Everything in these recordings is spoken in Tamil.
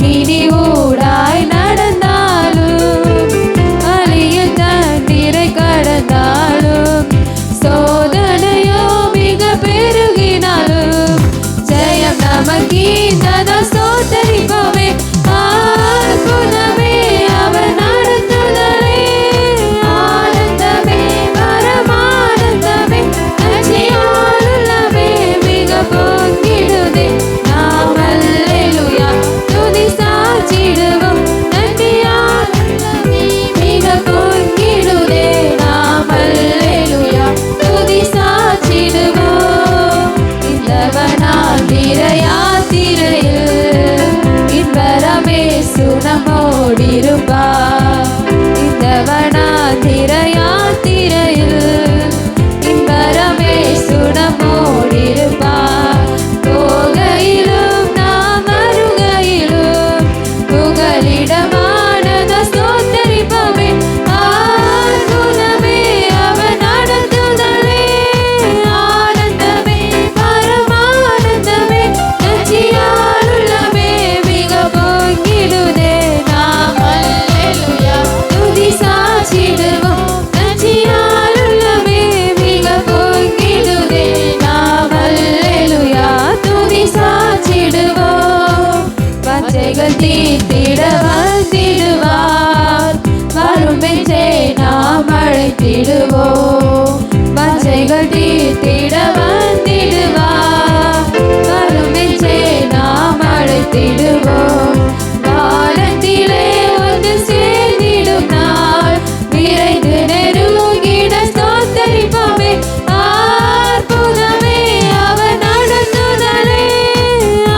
அக்கினி ஊடாய் நடந்தாலும் அழியில் தண்ணீரை கடந்தாலும் சோதனையோ மிக பெருகினாலும் ஜெயம் நமக்கீந்ததோ ஸ்தோத்தரிப்போமே. அற்புதமே அவர் நடத்துதலே, ஆனந்தமே பரமானந்தமே, நன்றியால் உள்ளமே மிக பொங்கிடுதே. நாம் அல்லேலூயா துதி சாற்றிடுவோம், நன்றியால் உள்ளமே மிக பொங்கிடுதே. நாம் அல்லேலூயா துதி சாற்றிடுவோம். இந்தவனால் யாத்திரையில் இன்பரமே சுனமோடிருப்பார். இந்தவனாந்திர யாத்திரையில் இன்பரமே சுனமோடிருப்பார். போகையிலும் நாம் வருகையிலும் புகலிடமானத ஸ்தோத்தரிப்போமே. அற்புதமே அவர் நடத்துதலே, ஆனந்தமே பரமானந்தமே, நன்றியால் உள்ளமே மிக பொங்கிடுதே. நாம் அல்லேலூயா துதி சாற்றிடுவோம், நன்றியால் உள்ளமே மிக பொங்கிடுதே. நாம் அல்லேலூயா துதி சாற்றிடுவோம். வாஞ்சைகள் தீர்த்திட வந்திடுவார், வரும் என்றே நாம் அழைத்திடுவோம். வாஞ்சைகள் தீர்த்திட வந்திடுவார், வரும் என்றே நாம் அழைத்திடுவோம். வானத்திலே வந்து சேர்ந்திடும் நாள் விரைந்து நெருங்கிட ஸ்தோத்தரிப்போமே. அற்புதமே அவர் நடத்துதலே,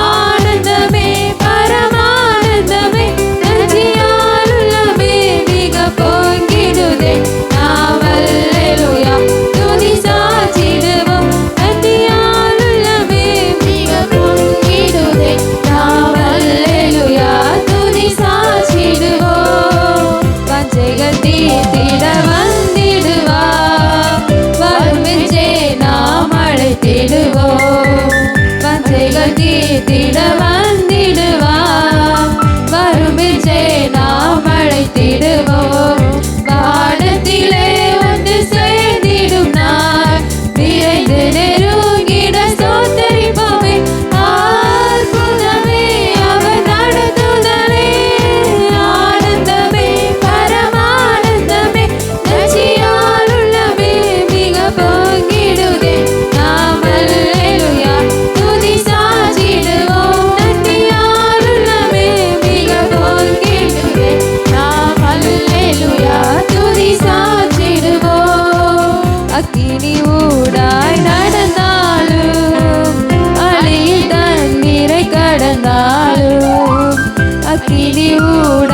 ஆனந்தமே பரமானந்தமே, நன்றியால் உள்ளமே மிக பொங்கிடுதே. நாம் அல்லேலூயா துதி சாற்றிடுவோம், நன்றியால் உள்ளமே மிக பொங்கிடுதே. நாம் அல்லேலூயா துதி சாற்றிடுவோம். வாஞ்சைகள் தீர்த்திட வந்திடுவார், வரும் என்றே நாம் அழைத்திடுவோம். வாஞ்சைகள் தீர்த்திட வந்திடுவார், வரும் என்றே நாம் அழைத்திடுவோம். வானத்திலே வந்து சேர்ந்திடும் நாள் விரைந்து நெருங்கிட ஸ்தோத்தரிப்போமே. அற்புதமே அவர் நடத்துதலே, ஆனந்தமே பரமானந்தமே, நன்றியால் உள்ளமே மிக பொங்கிடுதே. நாம் அல்லேலூயா துதி சாற்றிடுவோம், நன்றியால் உள்ளமே மிக பொங்கிடுதே. நாம் அல்லேலூயா துதி சாற்றிடுவோம். அக்கினி ஊடாய் நடந்தாலும் அழியில் தண்ணீரை கடந்தாலும் அக்கினி ஊடாய்